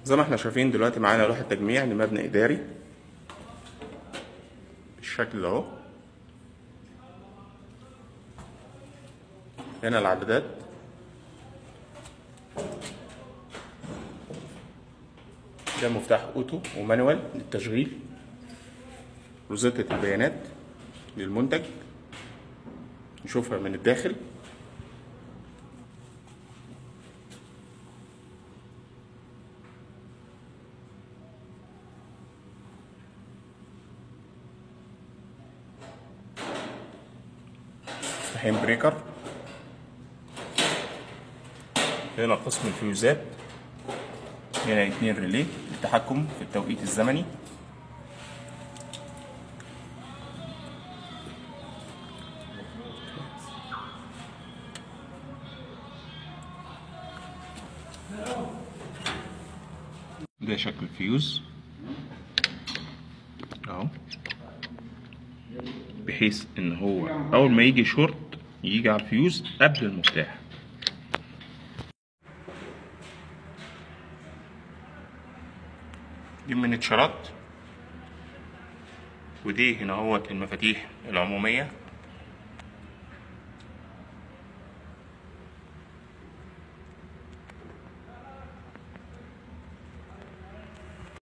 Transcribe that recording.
زي ما احنا شايفين دلوقتي معانا لوحة تجميع لمبنى إداري بالشكل ده اهو. هنا العدادات، ده مفتاح اوتو ومانوال للتشغيل، روزيتة البيانات للمنتج نشوفها من الداخل. مفتاحين بريكر. هنا قسم الفيوزات، هنا 2 ريلي للتحكم في التوقيت الزمني. ده شكل الفيوز اهو، بحيث ان هو اول ما يجي شورت يجي على الفيوز قبل المفتاح. دي من اتشارات، ودي هنا هو المفاتيح العمومية